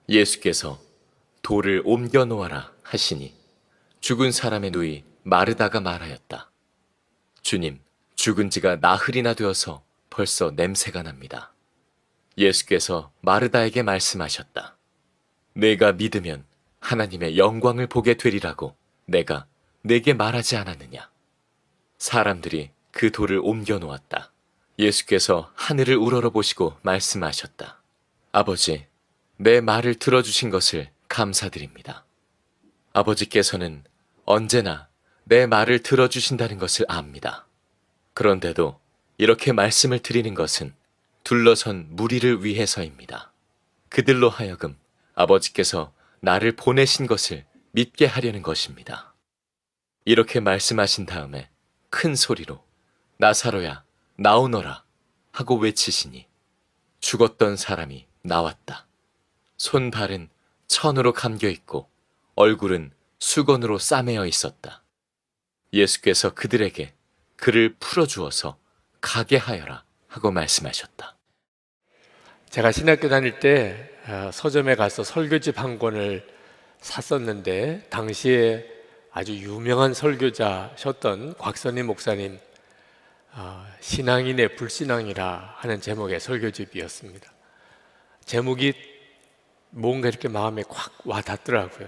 예수께서 돌을 옮겨 놓아라 하시니 죽은 사람의 누이 마르다가 말하였다. 주님, 죽은 지가 나흘이나 되어서 벌써 냄새가 납니다. 예수께서 마르다에게 말씀하셨다. 내가 믿으면 하나님의 영광을 보게 되리라고 내가 내게 말하지 않았느냐. 사람들이 그 돌을 옮겨 놓았다. 예수께서 하늘을 우러러보시고 말씀하셨다. 아버지, 내 말을 들어주신 것을 감사드립니다. 아버지께서는 언제나 내 말을 들어주신다는 것을 압니다. 그런데도 이렇게 말씀을 드리는 것은 둘러선 무리를 위해서입니다. 그들로 하여금 아버지께서 나를 보내신 것을 믿게 하려는 것입니다. 이렇게 말씀하신 다음에 큰 소리로 나사로야, 나오너라 하고 외치시니 죽었던 사람이 나왔다. 손발은 천으로 감겨 있고 얼굴은 수건으로 싸매어 있었다. 예수께서 그들에게 그를 풀어주어서 가게 하여라 하고 말씀하셨다. 제가 신학교 다닐 때 서점에 가서 설교집 한 권을 샀었는데 당시에 아주 유명한 설교자셨던 곽선희 목사님 신앙인의 불신앙이라 하는 제목의 설교집이었습니다. 제목이 뭔가 이렇게 마음에 콱 와닿더라고요.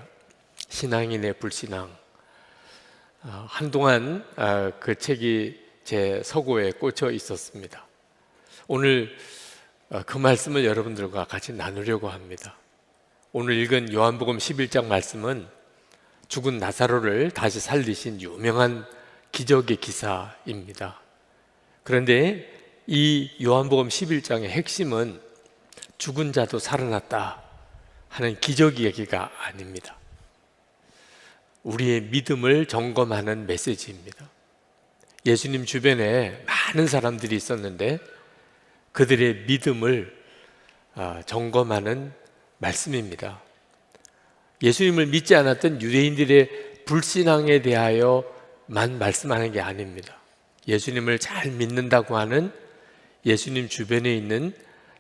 신앙인의 불신앙. 한동안 그 책이 제 서고에 꽂혀 있었습니다. 오늘 그 말씀을 여러분들과 같이 나누려고 합니다. 오늘 읽은 요한복음 11장 말씀은 죽은 나사로를 다시 살리신 유명한 기적의 기사입니다. 그런데 이 요한복음 11장의 핵심은 죽은 자도 살아났다 하는 기적 이야기가 아닙니다. 우리의 믿음을 점검하는 메시지입니다. 예수님 주변에 많은 사람들이 있었는데 그들의 믿음을 점검하는 말씀입니다. 예수님을 믿지 않았던 유대인들의 불신앙에 대하여만 말씀하는 게 아닙니다. 예수님을 잘 믿는다고 하는 예수님 주변에 있는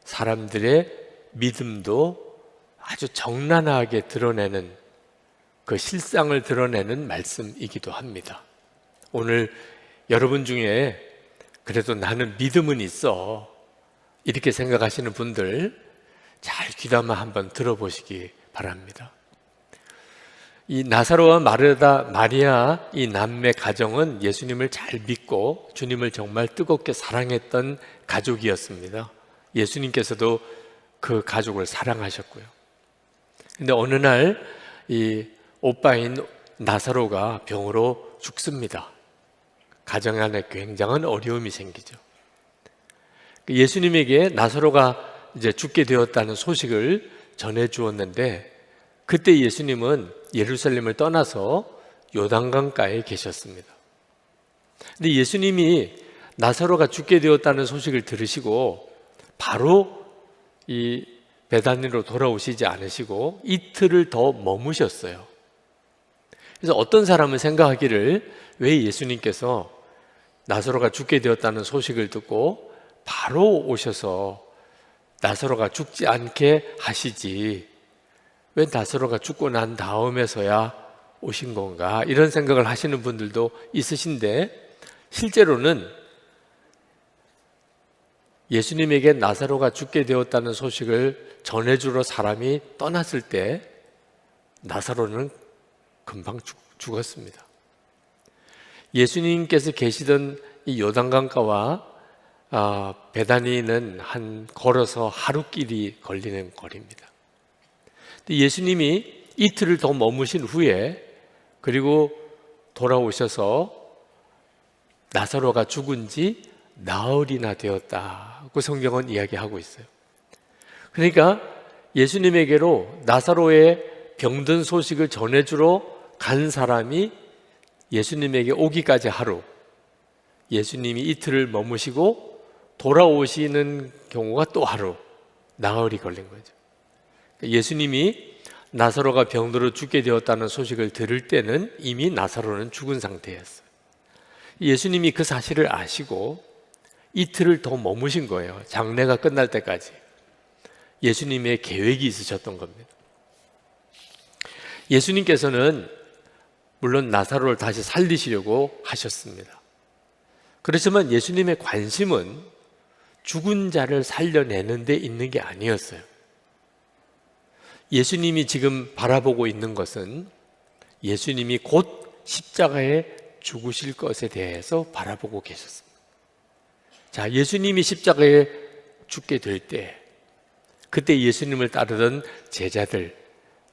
사람들의 믿음도 아주 적나라하게 드러내는 그 실상을 드러내는 말씀이기도 합니다. 오늘 여러분 중에 그래도 나는 믿음은 있어 이렇게 생각하시는 분들 잘 귀담아 한번 들어보시기 바랍니다. 이 나사로와 마리아 이 남매 가정은 예수님을 잘 믿고 주님을 정말 뜨겁게 사랑했던 가족이었습니다. 예수님께서도 그 가족을 사랑하셨고요. 근데 어느 날 이 오빠인 나사로가 병으로 죽습니다. 가정 안에 굉장한 어려움이 생기죠. 예수님에게 나사로가 이제 죽게 되었다는 소식을 전해 주었는데 그때 예수님은 예루살렘을 떠나서 요단강가에 계셨습니다. 근데 예수님이 나사로가 죽게 되었다는 소식을 들으시고 바로 이 베다니로 돌아오시지 않으시고 이틀을 더 머무셨어요. 그래서 어떤 사람은 생각하기를 왜 예수님께서 나사로가 죽게 되었다는 소식을 듣고 바로 오셔서 나사로가 죽지 않게 하시지 왜 나사로가 죽고 난 다음에서야 오신 건가 이런 생각을 하시는 분들도 있으신데 실제로는 예수님에게 나사로가 죽게 되었다는 소식을 전해주러 사람이 떠났을 때 나사로는 금방 죽었습니다. 예수님께서 계시던 이 요단강가와 베다니는 걸어서 하루길이 걸리는 거리입니다. 예수님이 이틀을 더 머무신 후에 그리고 돌아오셔서 나사로가 죽은 지 나흘이나 되었다고 성경은 이야기하고 있어요. 그러니까 예수님에게로 나사로의 병든 소식을 전해주러 간 사람이 예수님에게 오기까지 하루, 예수님이 이틀을 머무시고 돌아오시는 경우가 또 하루, 나흘이 걸린 거죠. 예수님이 나사로가 병들어 죽게 되었다는 소식을 들을 때는 이미 나사로는 죽은 상태였어요. 예수님이 그 사실을 아시고 이틀을 더 머무신 거예요. 장례가 끝날 때까지. 예수님의 계획이 있으셨던 겁니다. 예수님께서는 물론 나사로를 다시 살리시려고 하셨습니다. 그렇지만 예수님의 관심은 죽은 자를 살려내는 데 있는 게 아니었어요. 예수님이 지금 바라보고 있는 것은 예수님이 곧 십자가에 죽으실 것에 대해서 바라보고 계셨습니다. 자, 예수님이 십자가에 죽게 될 때, 그때 예수님을 따르던 제자들,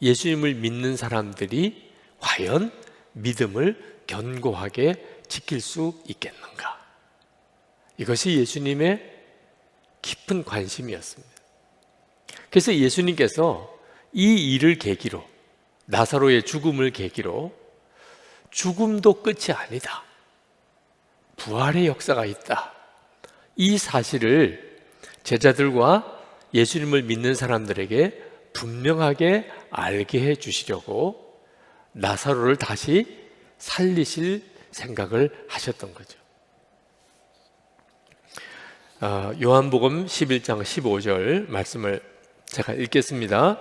예수님을 믿는 사람들이 과연 믿음을 견고하게 지킬 수 있겠는가? 이것이 예수님의 깊은 관심이었습니다. 그래서 예수님께서 이 일을 계기로, 나사로의 죽음을 계기로 죽음도 끝이 아니다, 부활의 역사가 있다, 이 사실을 제자들과 예수님을 믿는 사람들에게 분명하게 알게 해 주시려고 나사로를 다시 살리실 생각을 하셨던 거죠. 요한복음 11장 15절 말씀을 제가 읽겠습니다.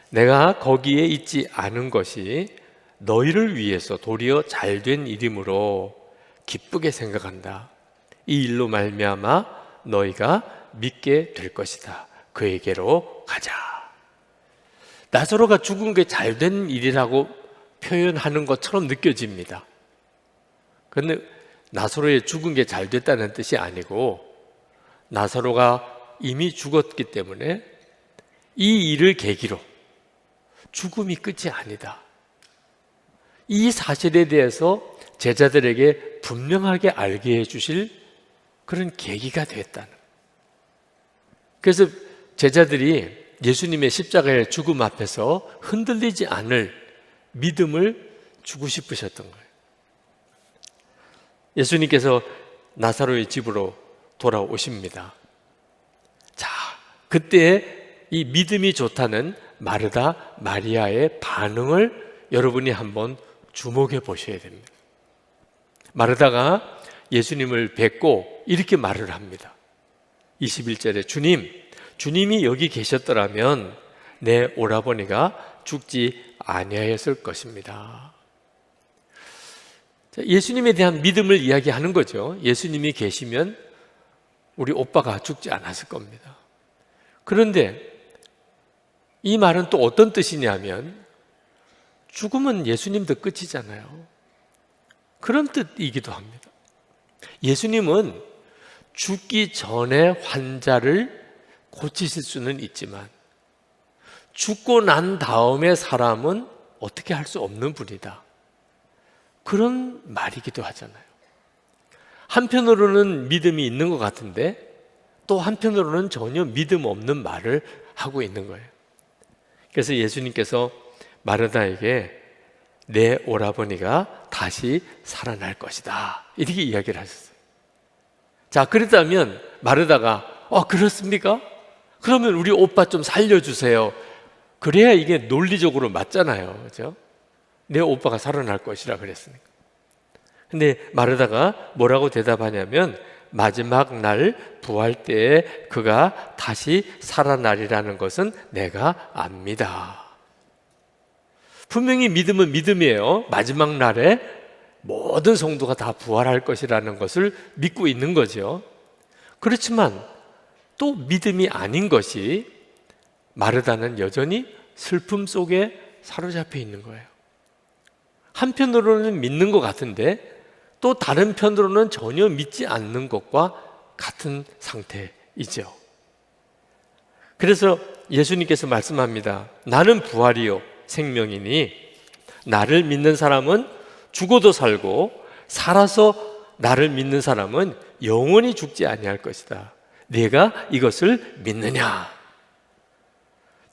내가 거기에 있지 않은 것이 너희를 위해서 도리어 잘된 일이므로 기쁘게 생각한다. 이 일로 말미암아 너희가 믿게 될 것이다. 그에게로 가자. 나사로가 죽은 게 잘된 일이라고 표현하는 것처럼 느껴집니다. 그런데 나사로의 죽은 게 잘됐다는 뜻이 아니고 나사로가 이미 죽었기 때문에 이 일을 계기로 죽음이 끝이 아니다, 이 사실에 대해서 제자들에게 분명하게 알게 해주실 그런 계기가 됐다는. 그래서 제자들이 예수님의 십자가의 죽음 앞에서 흔들리지 않을 믿음을 주고 싶으셨던 거예요. 예수님께서 나사로의 집으로 돌아오십니다. 자, 그때 이 믿음이 좋다는 마르다, 마리아의 반응을 여러분이 한번 주목해 보셔야 됩니다. 마르다가 예수님을 뵙고 이렇게 말을 합니다. 21절에 주님이 여기 계셨더라면 내 오라버니가 죽지 아니하였을 것입니다. 예수님에 대한 믿음을 이야기하는 거죠. 예수님이 계시면 우리 오빠가 죽지 않았을 겁니다. 그런데 이 말은 또 어떤 뜻이냐면 죽음은 예수님도 끝이잖아요. 그런 뜻이기도 합니다. 예수님은 죽기 전에 환자를 고치실 수는 있지만 죽고 난 다음에 사람은 어떻게 할 수 없는 분이다, 그런 말이기도 하잖아요. 한편으로는 믿음이 있는 것 같은데 또 한편으로는 전혀 믿음 없는 말을 하고 있는 거예요. 그래서 예수님께서 마르다에게 내 오라버니가 다시 살아날 것이다, 이렇게 이야기를 하셨어요. 자, 그렇다면 마르다가 그렇습니까? 그러면 우리 오빠 좀 살려주세요. 그래야 이게 논리적으로 맞잖아요. 그죠? 내 오빠가 살아날 것이라 그랬으니까. 근데 마르다가 뭐라고 대답하냐면 마지막 날 부활 때에 그가 다시 살아나리라는 것은 내가 압니다. 분명히 믿음은 믿음이에요. 마지막 날에 모든 성도가 다 부활할 것이라는 것을 믿고 있는 거죠. 그렇지만 또 믿음이 아닌 것이 마르다는 여전히 슬픔 속에 사로잡혀 있는 거예요. 한편으로는 믿는 것 같은데 또 다른 편으로는 전혀 믿지 않는 것과 같은 상태이죠. 그래서 예수님께서 말씀합니다. 나는 부활이요 생명이니 나를 믿는 사람은 죽어도 살고 살아서 나를 믿는 사람은 영원히 죽지 아니할 것이다. 네가 이것을 믿느냐?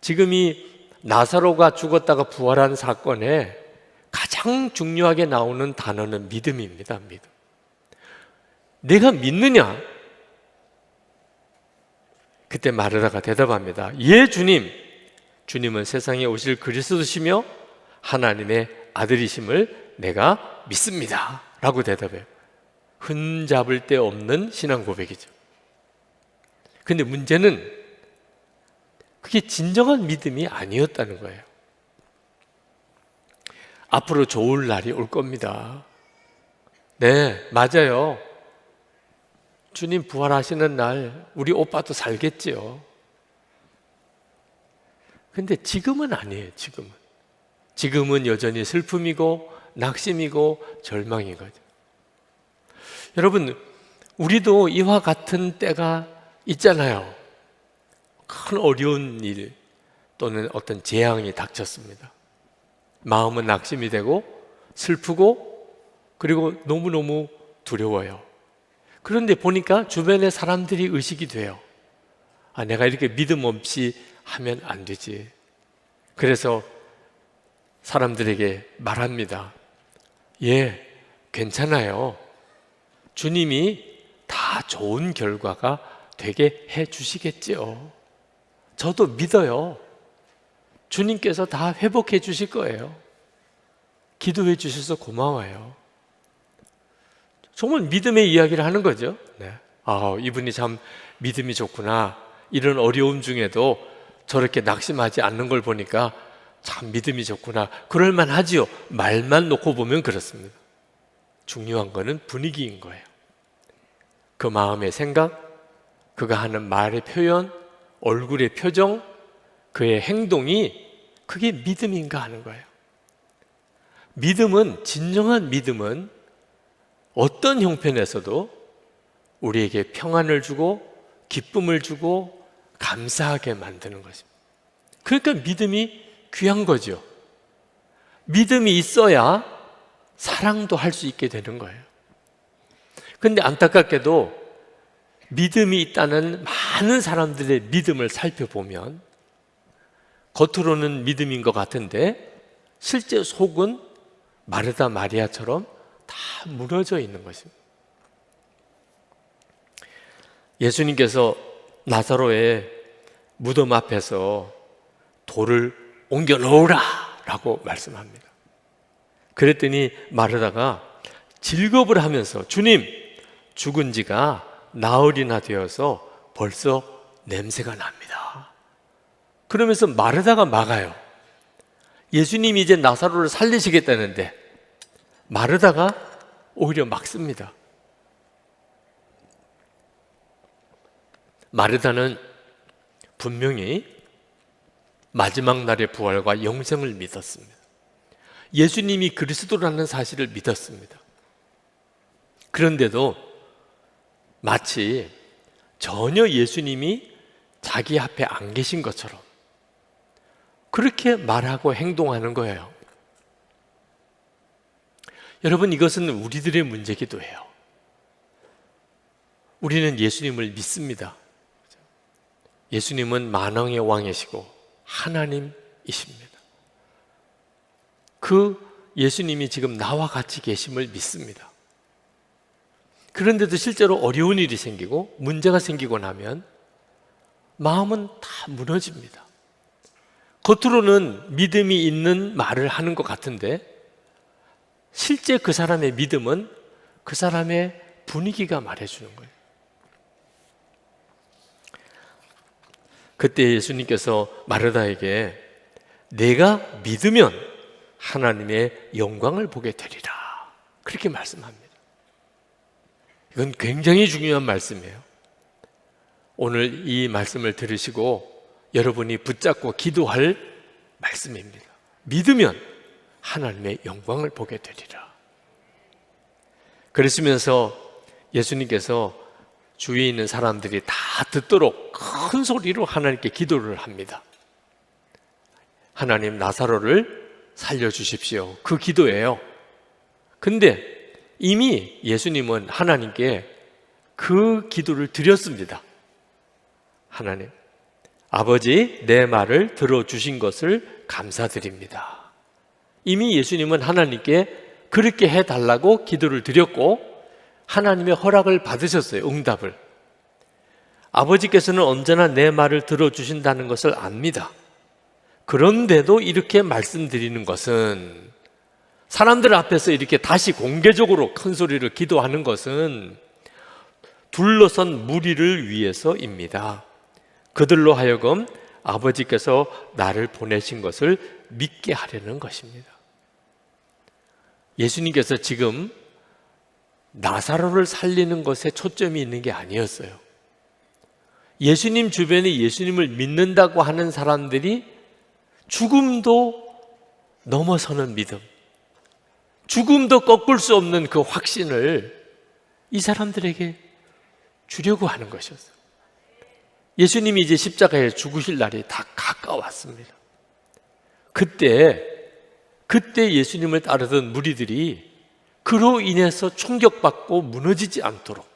지금 이 나사로가 죽었다가 부활한 사건에 가장 중요하게 나오는 단어는 믿음입니다. 믿음. 내가 믿느냐? 그때 마르다가 대답합니다. 예, 주님. 주님은 세상에 오실 그리스도시며 하나님의 아들이심을 내가 믿습니다. 라고 대답해요. 흠잡을 데 없는 신앙 고백이죠. 근데 문제는 그게 진정한 믿음이 아니었다는 거예요. 앞으로 좋을 날이 올 겁니다. 네, 맞아요. 주님 부활하시는 날 우리 오빠도 살겠지요. 근데 지금은 아니에요. 지금은 여전히 슬픔이고 낙심이고 절망인 거죠. 여러분, 우리도 이와 같은 때가 있잖아요. 큰 어려운 일 또는 어떤 재앙이 닥쳤습니다. 마음은 낙심이 되고 슬프고 그리고 너무너무 두려워요. 그런데 보니까 주변의 사람들이 의식이 돼요. 아, 내가 이렇게 믿음 없이 하면 안 되지. 그래서 사람들에게 말합니다. 예, 괜찮아요. 주님이 다 좋은 결과가 되게 해 주시겠지요. 저도 믿어요. 주님께서 다 회복해 주실 거예요. 기도해 주셔서 고마워요. 정말 믿음의 이야기를 하는 거죠. 네. 아, 이분이 참 믿음이 좋구나. 이런 어려움 중에도 저렇게 낙심하지 않는 걸 보니까 참 믿음이 좋구나. 그럴만 하지요. 말만 놓고 보면 그렇습니다. 중요한 거는 분위기인 거예요. 그 마음의 생각, 그가 하는 말의 표현, 얼굴의 표정, 그의 행동이 그게 믿음인가 하는 거예요. 믿음은, 진정한 믿음은 어떤 형편에서도 우리에게 평안을 주고 기쁨을 주고 감사하게 만드는 것입니다. 그러니까 믿음이 귀한 거죠. 믿음이 있어야 사랑도 할 수 있게 되는 거예요. 그런데 안타깝게도 믿음이 있다는 많은 사람들의 믿음을 살펴보면 겉으로는 믿음인 것 같은데 실제 속은 마르다 마리아처럼 다 무너져 있는 것입니다. 예수님께서 나사로의 무덤 앞에서 돌을 옮겨 놓으라 라고 말씀합니다. 그랬더니 마르다가 질겁을 하면서 주님, 죽은 지가 나흘이나 되어서 벌써 냄새가 납니다. 그러면서 마르다가 막아요. 예수님이 이제 나사로를 살리시겠다는데 마르다가 오히려 막습니다. 마르다는 분명히 마지막 날의 부활과 영생을 믿었습니다. 예수님이 그리스도라는 사실을 믿었습니다. 그런데도 마치 전혀 예수님이 자기 앞에 안 계신 것처럼 그렇게 말하고 행동하는 거예요. 여러분, 이것은 우리들의 문제이기도 해요. 우리는 예수님을 믿습니다. 예수님은 만왕의 왕이시고 하나님이십니다. 그 예수님이 지금 나와 같이 계심을 믿습니다. 그런데도 실제로 어려운 일이 생기고 문제가 생기고 나면 마음은 다 무너집니다. 겉으로는 믿음이 있는 말을 하는 것 같은데 실제 그 사람의 믿음은 그 사람의 분위기가 말해주는 거예요. 그때 예수님께서 마르다에게 내가 믿으면 하나님의 영광을 보게 되리라 그렇게 말씀합니다. 이건 굉장히 중요한 말씀이에요. 오늘 이 말씀을 들으시고 여러분이 붙잡고 기도할 말씀입니다. 믿으면 하나님의 영광을 보게 되리라. 그러시면서 예수님께서 주위에 있는 사람들이 다 듣도록 큰 소리로 하나님께 기도를 합니다. 하나님, 나사로를 살려주십시오. 그 기도예요. 근데 이미 예수님은 하나님께 그 기도를 드렸습니다. 하나님, 아버지, 내 말을 들어주신 것을 감사드립니다. 이미 예수님은 하나님께 그렇게 해달라고 기도를 드렸고 하나님의 허락을 받으셨어요. 응답을. 아버지께서는 언제나 내 말을 들어주신다는 것을 압니다. 그런데도 이렇게 말씀드리는 것은, 사람들 앞에서 이렇게 다시 공개적으로 큰 소리를 기도하는 것은 둘러선 무리를 위해서입니다. 그들로 하여금 아버지께서 나를 보내신 것을 믿게 하려는 것입니다. 예수님께서 지금 나사로를 살리는 것에 초점이 있는 게 아니었어요. 예수님 주변에 예수님을 믿는다고 하는 사람들이 죽음도 넘어서는 믿음, 죽음도 꺾을 수 없는 그 확신을 이 사람들에게 주려고 하는 것이었어요. 예수님이 이제 십자가에 죽으실 날이 다 가까웠습니다. 그때 예수님을 따르던 무리들이 그로 인해서 충격받고 무너지지 않도록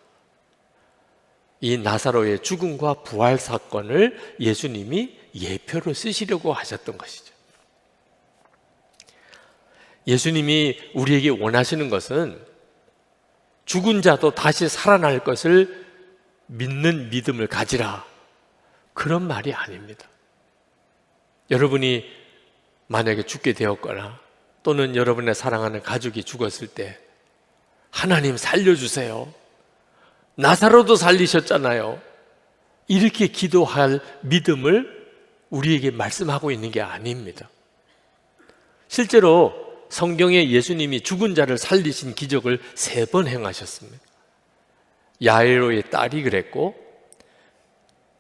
이 나사로의 죽음과 부활 사건을 예수님이 예표로 쓰시려고 하셨던 것이죠. 예수님이 우리에게 원하시는 것은 죽은 자도 다시 살아날 것을 믿는 믿음을 가지라, 그런 말이 아닙니다. 여러분이 만약에 죽게 되었거나 또는 여러분의 사랑하는 가족이 죽었을 때 하나님 살려주세요, 나사로도 살리셨잖아요, 이렇게 기도할 믿음을 우리에게 말씀하고 있는 게 아닙니다. 실제로 성경에 예수님이 죽은 자를 살리신 기적을 3번 행하셨습니다. 야이로의 딸이 그랬고,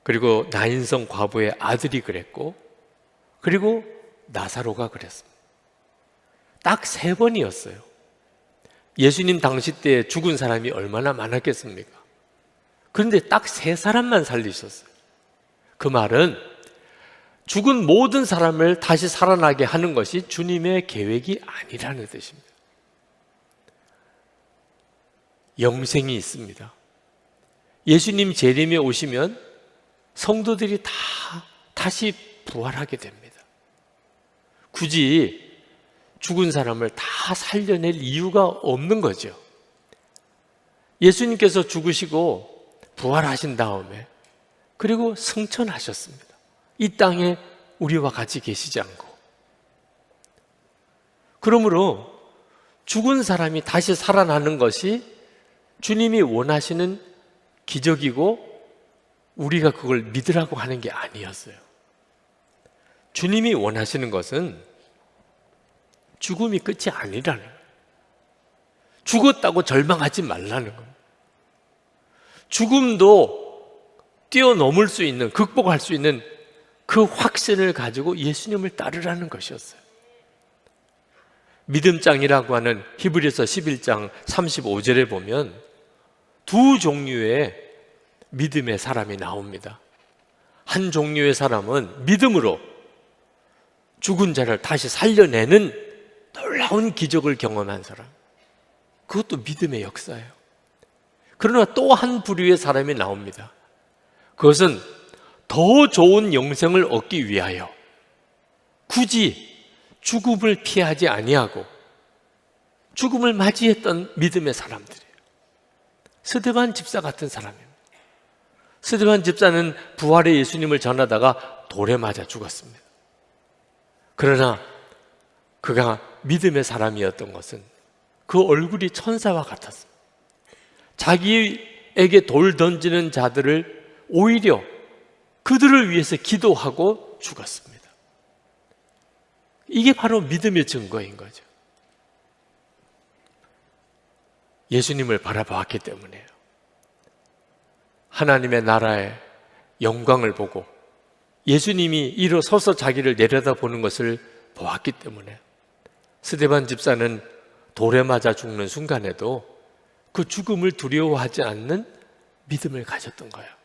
그리고 나인성 과부의 아들이 그랬고, 그리고 나사로가 그랬습니다. 딱 3번이었어요. 예수님 당시 때 죽은 사람이 얼마나 많았겠습니까? 그런데 딱 3사람만 살리셨어요. 그 말은 죽은 모든 사람을 다시 살아나게 하는 것이 주님의 계획이 아니라는 뜻입니다. 영생이 있습니다. 예수님 재림에 오시면 성도들이 다 다시 부활하게 됩니다. 굳이 죽은 사람을 다 살려낼 이유가 없는 거죠. 예수님께서 죽으시고 부활하신 다음에 그리고 승천하셨습니다. 이 땅에 우리와 같이 계시지 않고. 그러므로 죽은 사람이 다시 살아나는 것이 주님이 원하시는 기적이고 우리가 그걸 믿으라고 하는 게 아니었어요. 주님이 원하시는 것은 죽음이 끝이 아니라는 거예요. 죽었다고 절망하지 말라는 거예요. 죽음도 뛰어넘을 수 있는, 극복할 수 있는 그 확신을 가지고 예수님을 따르라는 것이었어요. 믿음장이라고 하는 히브리서 11장 35절에 보면 2 종류의 믿음의 사람이 나옵니다. 한 종류의 사람은 믿음으로 죽은 자를 다시 살려내는 놀라운 기적을 경험한 사람, 그것도 믿음의 역사예요. 그러나 또 한 부류의 사람이 나옵니다. 그것은 더 좋은 영생을 얻기 위하여 굳이 죽음을 피하지 아니하고 죽음을 맞이했던 믿음의 사람들이에요. 스데반 집사 같은 사람입니다. 스데반 집사는 부활의 예수님을 전하다가 돌에 맞아 죽었습니다. 그러나 그가 믿음의 사람이었던 것은 그 얼굴이 천사와 같았습니다. 자기에게 돌 던지는 자들을 오히려 그들을 위해서 기도하고 죽었습니다. 이게 바로 믿음의 증거인 거죠. 예수님을 바라보았기 때문에요. 하나님의 나라의 영광을 보고 예수님이 일어서서 자기를 내려다보는 것을 보았기 때문에 스데반 집사는 돌에 맞아 죽는 순간에도 그 죽음을 두려워하지 않는 믿음을 가졌던 거예요.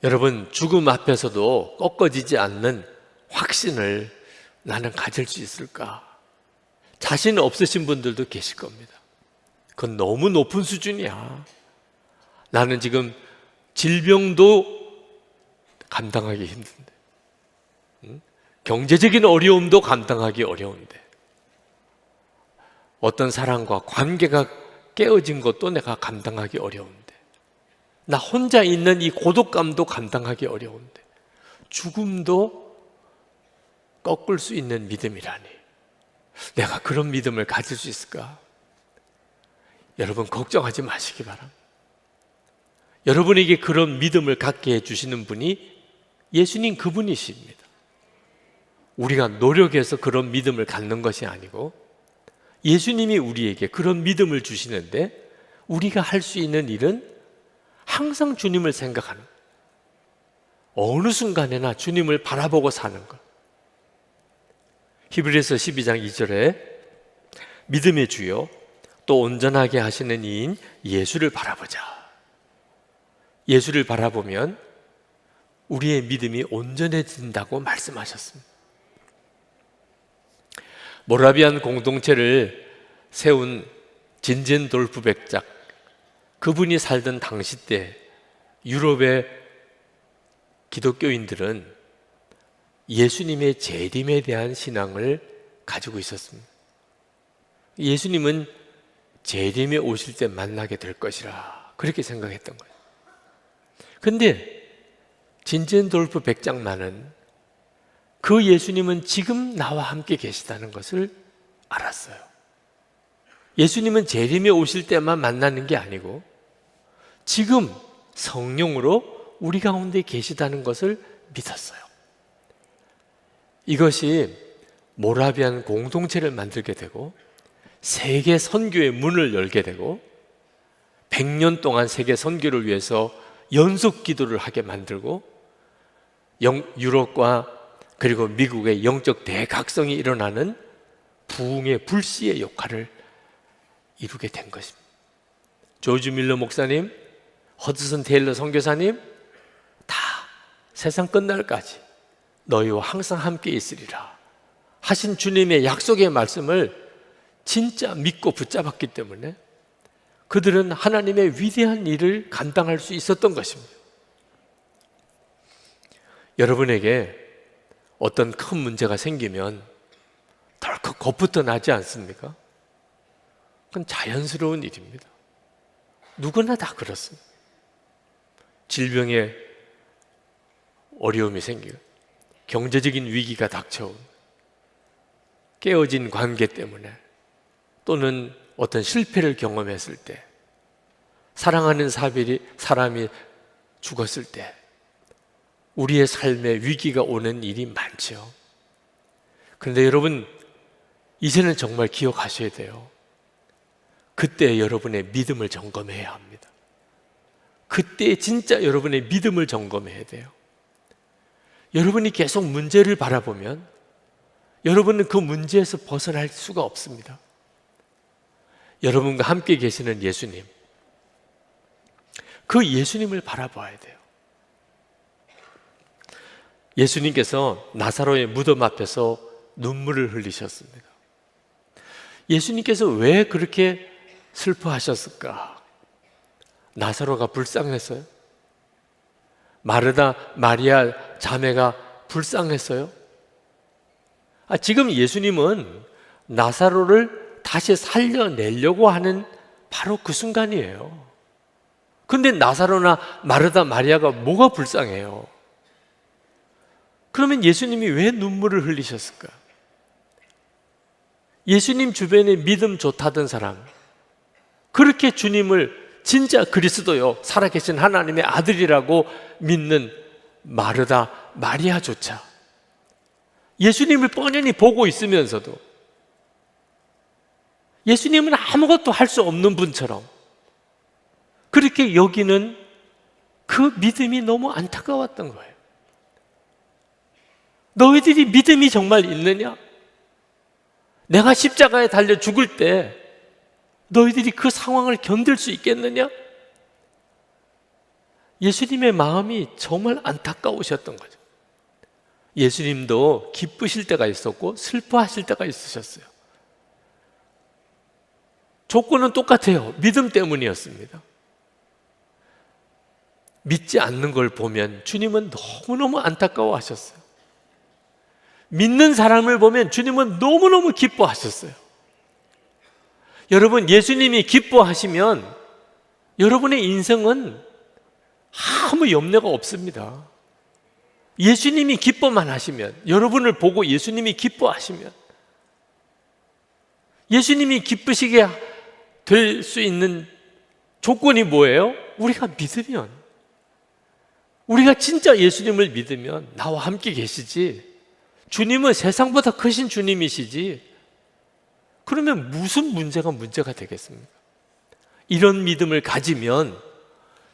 여러분, 죽음 앞에서도 꺾어지지 않는 확신을 나는 가질 수 있을까? 자신 없으신 분들도 계실 겁니다. 그건 너무 높은 수준이야. 나는 지금 질병도 감당하기 힘든데, 경제적인 어려움도 감당하기 어려운데, 어떤 사람과 관계가 깨어진 것도 내가 감당하기 어려운데, 나 혼자 있는 이 고독감도 감당하기 어려운데 죽음도 꺾을 수 있는 믿음이라니, 내가 그런 믿음을 가질 수 있을까? 여러분, 걱정하지 마시기 바랍니다. 여러분에게 그런 믿음을 갖게 해주시는 분이 예수님 그분이십니다. 우리가 노력해서 그런 믿음을 갖는 것이 아니고 예수님이 우리에게 그런 믿음을 주시는데 우리가 할 수 있는 일은 항상 주님을 생각하는, 어느 순간에나 주님을 바라보고 사는 것. 히브리서 12장 2절에 믿음의 주요 또 온전하게 하시는 이인 예수를 바라보자. 예수를 바라보면 우리의 믿음이 온전해진다고 말씀하셨습니다. 모라비안 공동체를 세운 진젠돌프 백작, 그분이 살던 당시 때 유럽의 기독교인들은 예수님의 재림에 대한 신앙을 가지고 있었습니다. 예수님은 재림에 오실 때 만나게 될 것이라 그렇게 생각했던 거예요. 근데 진젠돌프 백작만은 그 예수님은 지금 나와 함께 계시다는 것을 알았어요. 예수님은 재림에 오실 때만 만나는 게 아니고 지금 성령으로 우리 가운데 계시다는 것을 믿었어요. 이것이 모라비안 공동체를 만들게 되고 세계 선교의 문을 열게 되고 100년 동안 세계 선교를 위해서 연속 기도를 하게 만들고 유럽과 그리고 미국의 영적 대각성이 일어나는 부흥의 불씨의 역할을 이루게 된 것입니다. 조지 밀러 목사님, 허드슨 테일러 선교사님 다 세상 끝날까지 너희와 항상 함께 있으리라 하신 주님의 약속의 말씀을 진짜 믿고 붙잡았기 때문에 그들은 하나님의 위대한 일을 감당할 수 있었던 것입니다. 여러분에게 어떤 큰 문제가 생기면 덜컥 겁부터 나지 않습니까? 그건 자연스러운 일입니다. 누구나 다 그렇습니다. 질병에 어려움이 생기고 경제적인 위기가 닥쳐오고 깨어진 관계 때문에 또는 어떤 실패를 경험했을 때 사랑하는 사람이 죽었을 때 우리의 삶에 위기가 오는 일이 많죠. 그런데 여러분 이제는 정말 기억하셔야 돼요. 그때 여러분의 믿음을 점검해야 합니다. 그때 진짜 여러분의 믿음을 점검해야 돼요. 여러분이 계속 문제를 바라보면 여러분은 그 문제에서 벗어날 수가 없습니다. 여러분과 함께 계시는 예수님, 그 예수님을 바라봐야 돼요. 예수님께서 나사로의 무덤 앞에서 눈물을 흘리셨습니다. 예수님께서 왜 그렇게 슬퍼하셨을까? 나사로가 불쌍했어요? 마르다, 마리아 자매가 불쌍했어요? 지금 예수님은 나사로를 다시 살려내려고 하는 바로 그 순간이에요. 근데 나사로나 마르다, 마리아가 뭐가 불쌍해요? 그러면 예수님이 왜 눈물을 흘리셨을까? 예수님 주변에 믿음 좋다던 사람, 그렇게 주님을 진짜 그리스도요, 살아계신 하나님의 아들이라고 믿는 마르다, 마리아조차 예수님을 뻔히 보고 있으면서도 예수님은 아무것도 할 수 없는 분처럼 그렇게 여기는 그 믿음이 너무 안타까웠던 거예요. 너희들이 믿음이 정말 있느냐? 내가 십자가에 달려 죽을 때 너희들이 그 상황을 견딜 수 있겠느냐? 예수님의 마음이 정말 안타까우셨던 거죠. 예수님도 기쁘실 때가 있었고 슬퍼하실 때가 있으셨어요. 조건은 똑같아요. 믿음 때문이었습니다. 믿지 않는 걸 보면 주님은 너무너무 안타까워하셨어요. 믿는 사람을 보면 주님은 너무너무 기뻐하셨어요. 여러분, 예수님이 기뻐하시면 여러분의 인생은 아무 염려가 없습니다. 예수님이 기뻐만 하시면, 여러분을 보고 예수님이 기뻐하시면, 예수님이 기쁘시게 될 수 있는 조건이 뭐예요? 우리가 믿으면, 우리가 진짜 예수님을 믿으면 나와 함께 계시지 주님은 세상보다 크신 주님이시지, 그러면 무슨 문제가 되겠습니까? 이런 믿음을 가지면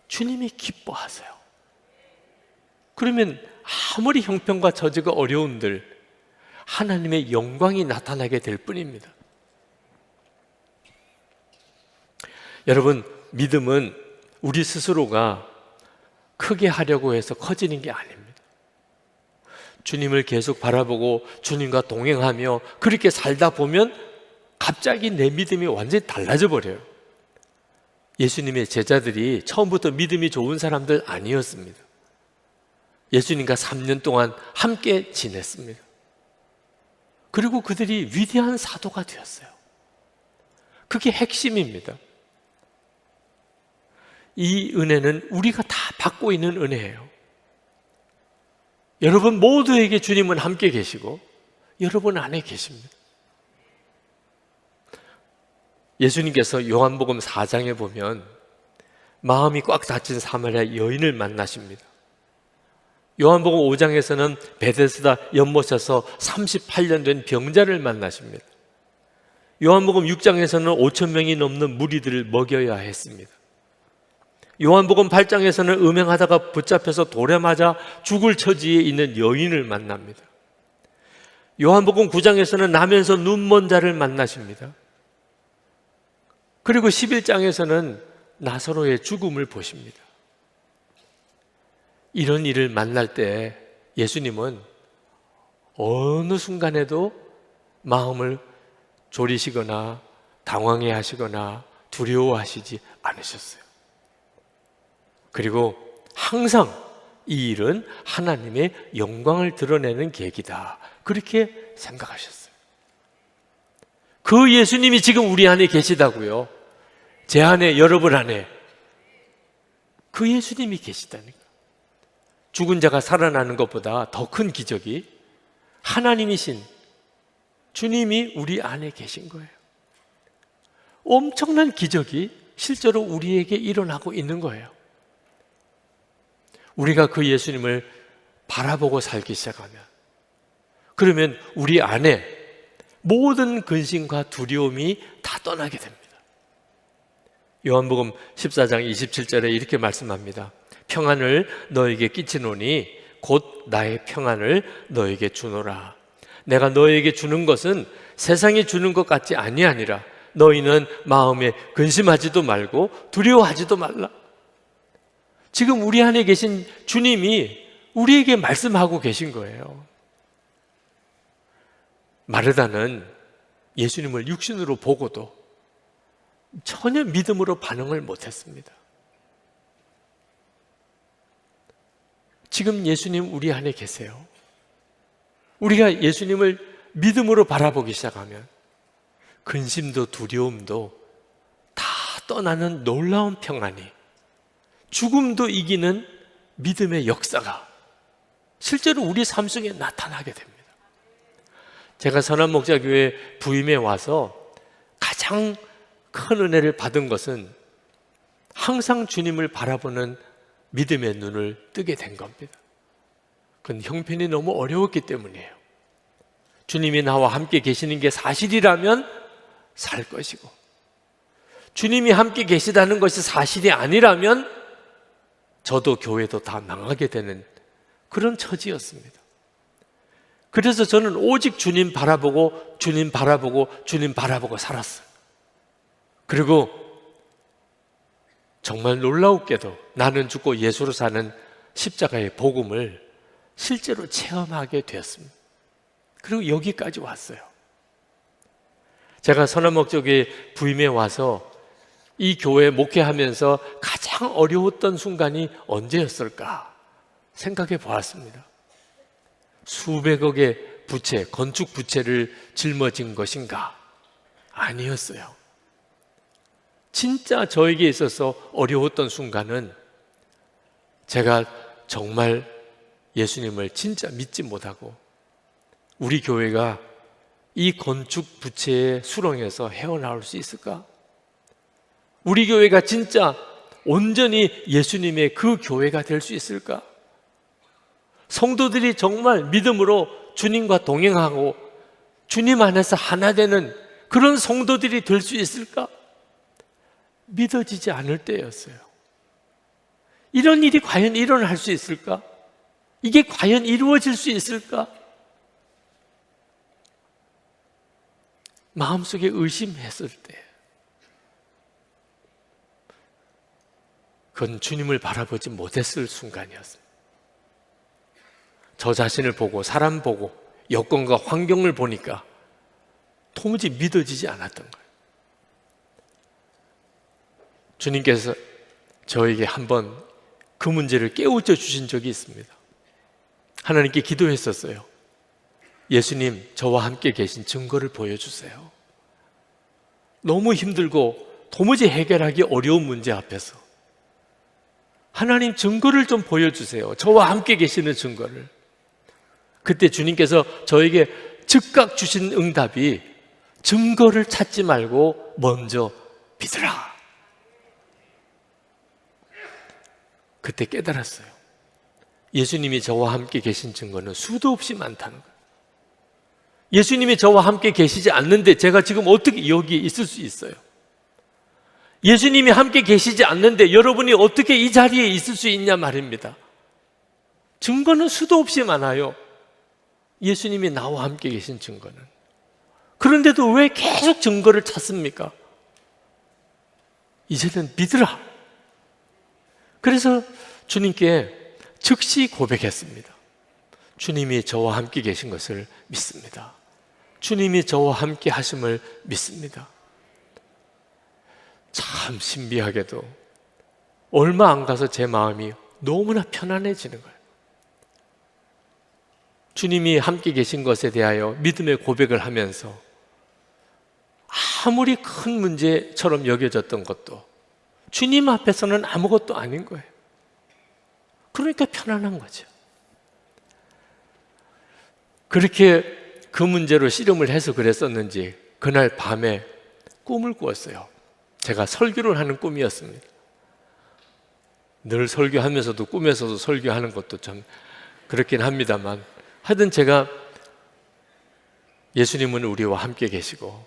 주님이 기뻐하세요. 그러면 아무리 형편과 처지가 어려운들 하나님의 영광이 나타나게 될 뿐입니다. 여러분, 믿음은 우리 스스로가 크게 하려고 해서 커지는 게 아닙니다. 주님을 계속 바라보고 주님과 동행하며 그렇게 살다 보면 갑자기 내 믿음이 완전히 달라져 버려요. 예수님의 제자들이 처음부터 믿음이 좋은 사람들 아니었습니다. 예수님과 3년 동안 함께 지냈습니다. 그리고 그들이 위대한 사도가 되었어요. 그게 핵심입니다. 이 은혜는 우리가 다 받고 있는 은혜예요. 여러분 모두에게 주님은 함께 계시고 여러분 안에 계십니다. 예수님께서 요한복음 4장에 보면 마음이 꽉 닫힌 사마리아 여인을 만나십니다. 요한복음 5장에서는 베데스다 연못에서 38년 된 병자를 만나십니다. 요한복음 6장에서는 5천 명이 넘는 무리들을 먹여야 했습니다. 요한복음 8장에서는 음행하다가 붙잡혀서 돌에 맞아 죽을 처지에 있는 여인을 만납니다. 요한복음 9장에서는 나면서 눈먼 자를 만나십니다. 그리고 11장에서는 나사로의 죽음을 보십니다. 이런 일을 만날 때 예수님은 어느 순간에도 마음을 졸이시거나 당황해 하시거나 두려워하시지 않으셨어요. 그리고 항상 이 일은 하나님의 영광을 드러내는 계기다, 그렇게 생각하셨어요. 그 예수님이 지금 우리 안에 계시다고요. 제 안에, 여러분 안에 그 예수님이 계시다니까. 죽은 자가 살아나는 것보다 더 큰 기적이 하나님이신 주님이 우리 안에 계신 거예요. 엄청난 기적이 실제로 우리에게 일어나고 있는 거예요. 우리가 그 예수님을 바라보고 살기 시작하면, 그러면 우리 안에 모든 근심과 두려움이 다 떠나게 됩니다. 요한복음 14장 27절에 이렇게 말씀합니다. 평안을 너에게 끼치노니 곧 나의 평안을 너에게 주노라. 내가 너에게 주는 것은 세상이 주는 것 같지 아니하니라. 너희는 마음에 근심하지도 말고 두려워하지도 말라. 지금 우리 안에 계신 주님이 우리에게 말씀하고 계신 거예요. 마르다는 예수님을 육신으로 보고도 전혀 믿음으로 반응을 못했습니다. 지금 예수님 우리 안에 계세요. 우리가 예수님을 믿음으로 바라보기 시작하면 근심도 두려움도 다 떠나는 놀라운 평안이, 죽음도 이기는 믿음의 역사가 실제로 우리 삶 속에 나타나게 됩니다. 제가 선한목자교회 부임에 와서 가장 큰 은혜를 받은 것은 항상 주님을 바라보는 믿음의 눈을 뜨게 된 겁니다. 그건 형편이 너무 어려웠기 때문이에요. 주님이 나와 함께 계시는 게 사실이라면 살 것이고, 주님이 함께 계시다는 것이 사실이 아니라면 저도 교회도 다 망하게 되는 그런 처지였습니다. 그래서 저는 오직 주님 바라보고 주님 바라보고 주님 바라보고 살았어요. 그리고 정말 놀라웠게도 나는 죽고 예수로 사는 십자가의 복음을 실제로 체험하게 되었습니다. 그리고 여기까지 왔어요. 제가 선한목적에 부임해 와서 이 교회 목회하면서 가장 어려웠던 순간이 언제였을까 생각해 보았습니다. 수백억의 부채, 건축 부채를 짊어진 것인가? 아니었어요. 진짜 저에게 있어서 어려웠던 순간은 제가 정말 예수님을 진짜 믿지 못하고 우리 교회가 이 건축 부채의 수렁에서 헤어나올 수 있을까? 우리 교회가 진짜 온전히 예수님의 그 교회가 될 수 있을까? 성도들이 정말 믿음으로 주님과 동행하고 주님 안에서 하나 되는 그런 성도들이 될 수 있을까? 믿어지지 않을 때였어요. 이런 일이 과연 일어날 수 있을까? 이게 과연 이루어질 수 있을까? 마음속에 의심했을 때 그건 주님을 바라보지 못했을 순간이었습니다. 저 자신을 보고 사람 보고 여건과 환경을 보니까 도무지 믿어지지 않았던 거예요. 주님께서 저에게 한번 그 문제를 깨우쳐 주신 적이 있습니다. 하나님께 기도했었어요. 예수님, 저와 함께 계신 증거를 보여주세요. 너무 힘들고 도무지 해결하기 어려운 문제 앞에서 하나님 증거를 좀 보여주세요. 저와 함께 계시는 증거를. 그때 주님께서 저에게 즉각 주신 응답이 증거를 찾지 말고 먼저 믿으라. 그때 깨달았어요. 예수님이 저와 함께 계신 증거는 수도 없이 많다는 거예요. 예수님이 저와 함께 계시지 않는데 제가 지금 어떻게 여기 있을 수 있어요? 예수님이 함께 계시지 않는데 여러분이 어떻게 이 자리에 있을 수 있냐 말입니다. 증거는 수도 없이 많아요. 예수님이 나와 함께 계신 증거는. 그런데도 왜 계속 증거를 찾습니까? 이제는 믿으라. 그래서 주님께 즉시 고백했습니다. 주님이 저와 함께 계신 것을 믿습니다. 주님이 저와 함께 하심을 믿습니다. 참 신비하게도 얼마 안 가서 제 마음이 너무나 편안해지는 거예요. 주님이 함께 계신 것에 대하여 믿음의 고백을 하면서 아무리 큰 문제처럼 여겨졌던 것도 주님 앞에서는 아무것도 아닌 거예요. 그러니까 편안한 거죠. 그렇게 그 문제로 씨름을 해서 그랬었는지 그날 밤에 꿈을 꾸었어요. 제가 설교를 하는 꿈이었습니다. 늘 설교하면서도 꿈에서도 설교하는 것도 좀 그렇긴 합니다만 하여튼 제가 예수님은 우리와 함께 계시고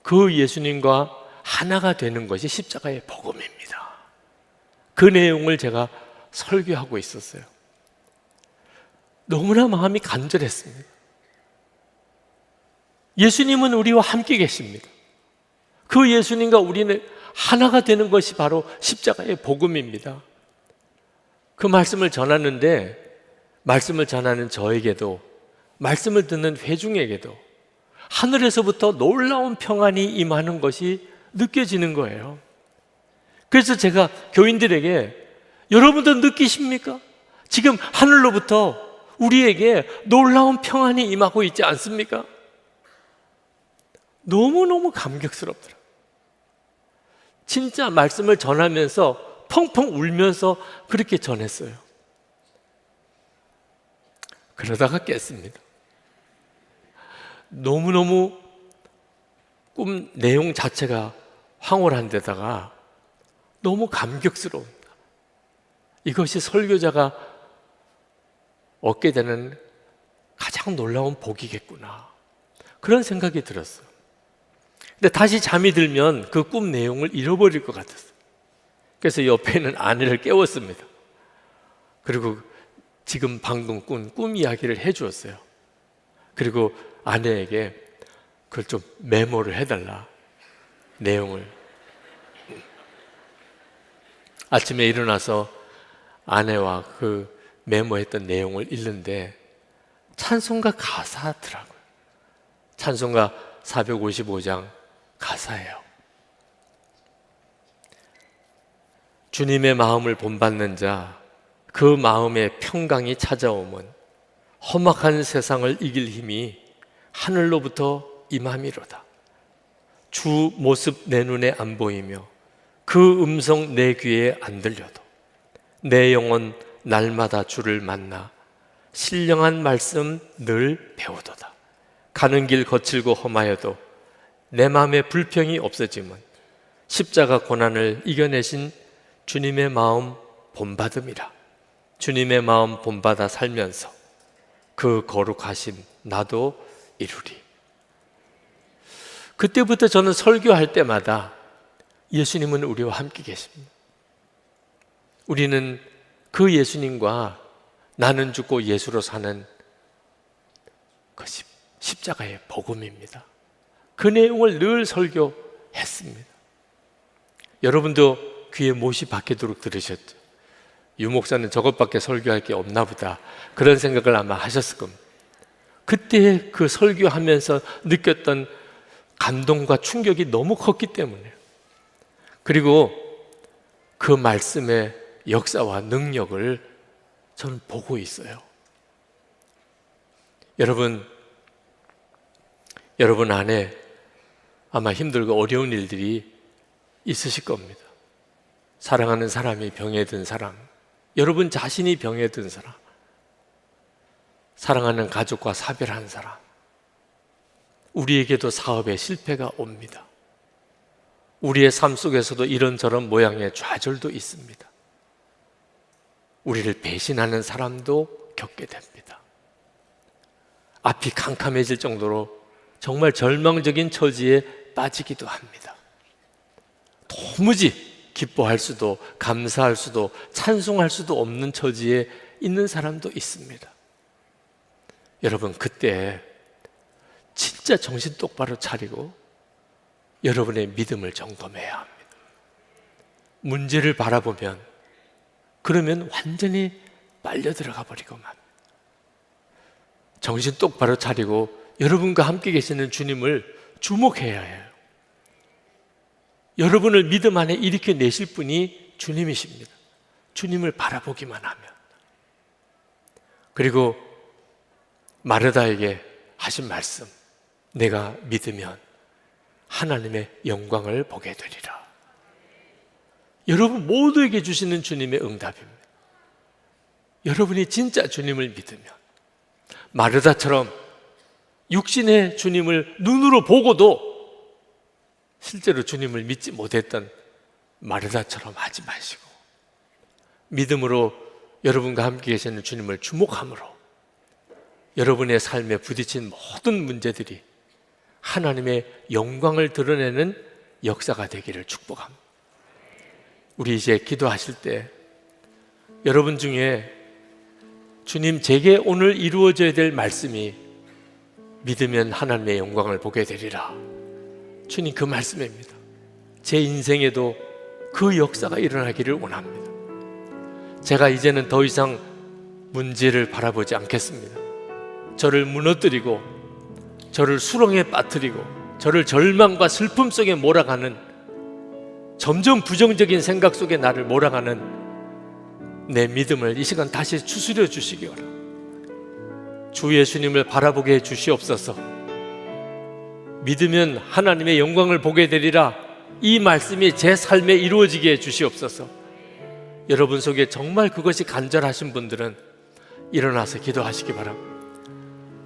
그 예수님과 하나가 되는 것이 십자가의 복음입니다. 그 내용을 제가 설교하고 있었어요. 너무나 마음이 간절했습니다. 예수님은 우리와 함께 계십니다. 그 예수님과 우리는 하나가 되는 것이 바로 십자가의 복음입니다. 그 말씀을 전하는데 말씀을 전하는 저에게도 말씀을 듣는 회중에게도 하늘에서부터 놀라운 평안이 임하는 것이 느껴지는 거예요. 그래서 제가 교인들에게 여러분도 느끼십니까? 지금 하늘로부터 우리에게 놀라운 평안이 임하고 있지 않습니까? 너무너무 감격스럽더라고요. 진짜 말씀을 전하면서 펑펑 울면서 그렇게 전했어요. 그러다가 깼습니다. 너무너무 꿈 내용 자체가 황홀한 데다가 너무 감격스러운 이것이 설교자가 얻게 되는 가장 놀라운 복이겠구나 그런 생각이 들었어요. 근데 다시 잠이 들면 그 꿈 내용을 잃어버릴 것 같았어요. 그래서 옆에 있는 아내를 깨웠습니다. 그리고 지금 방금 꾼 꿈 이야기를 해주었어요. 그리고 아내에게 그걸 좀 메모를 해달라 내용을. 아침에 일어나서 아내와 그 메모했던 내용을 읽는데 찬송가 가사더라고요. 찬송가 455장 가사예요. 주님의 마음을 본받는 자, 그 마음에 평강이 찾아오면 험악한 세상을 이길 힘이 하늘로부터 임함이로다. 주 모습 내 눈에 안 보이며 그 음성 내 귀에 안 들려도 내 영혼 날마다 주를 만나 신령한 말씀 늘 배우도다. 가는 길 거칠고 험하여도 내 마음에 불평이 없어지면 십자가 고난을 이겨내신 주님의 마음 본받음이라. 주님의 마음 본받아 살면서 그 거룩하심 나도 이루리. 그때부터 저는 설교할 때마다 예수님은 우리와 함께 계십니다. 우리는 그 예수님과 나는 죽고 예수로 사는 것이 십자가의 복음입니다. 그 내용을 늘 설교했습니다. 여러분도 귀에 못이 박히도록 들으셨죠? 유 목사는 저것밖에 설교할 게 없나 보다, 그런 생각을 아마 하셨을 겁니다. 그때 그 설교하면서 느꼈던 감동과 충격이 너무 컸기 때문에, 그리고 그 말씀의 역사와 능력을 저는 보고 있어요. 여러분 안에 아마 힘들고 어려운 일들이 있으실 겁니다. 사랑하는 사람이 병에 든 사람, 여러분 자신이 병에 든 사람, 사랑하는 가족과 사별한 사람, 우리에게도 사업에 실패가 옵니다. 우리의 삶 속에서도 이런저런 모양의 좌절도 있습니다. 우리를 배신하는 사람도 겪게 됩니다. 앞이 캄캄해질 정도로 정말 절망적인 처지에 빠지기도 합니다. 도무지 기뻐할 수도 감사할 수도 찬송할 수도 없는 처지에 있는 사람도 있습니다. 여러분, 그때 진짜 정신 똑바로 차리고 여러분의 믿음을 점검해야 합니다. 문제를 바라보면 그러면 완전히 빨려 들어가 버리고만, 정신 똑바로 차리고 여러분과 함께 계시는 주님을 주목해야 해요. 여러분을 믿음 안에 일으켜 내실 분이 주님이십니다. 주님을 바라보기만 하면. 그리고 마르다에게 하신 말씀, 내가 믿으면 하나님의 영광을 보게 되리라. 여러분 모두에게 주시는 주님의 응답입니다. 여러분이 진짜 주님을 믿으면, 마르다처럼 육신의 주님을 눈으로 보고도 실제로 주님을 믿지 못했던 마르다처럼 하지 마시고, 믿음으로 여러분과 함께 계시는 주님을 주목함으로 여러분의 삶에 부딪힌 모든 문제들이 하나님의 영광을 드러내는 역사가 되기를 축복합니다. 우리 이제 기도하실 때 여러분 중에 주님, 제게 오늘 이루어져야 될 말씀이 믿으면 하나님의 영광을 보게 되리라. 주님, 그 말씀입니다. 제 인생에도 그 역사가 일어나기를 원합니다. 제가 이제는 더 이상 문제를 바라보지 않겠습니다. 저를 무너뜨리고 저를 수렁에 빠뜨리고 저를 절망과 슬픔 속에 몰아가는, 점점 부정적인 생각 속에 나를 몰아가는 내 믿음을 이 시간 다시 추스려 주시기 바랍니다. 주 예수님을 바라보게 해 주시옵소서. 믿으면 하나님의 영광을 보게 되리라, 이 말씀이 제 삶에 이루어지게 해 주시옵소서. 여러분 속에 정말 그것이 간절하신 분들은 일어나서 기도하시기 바랍니다.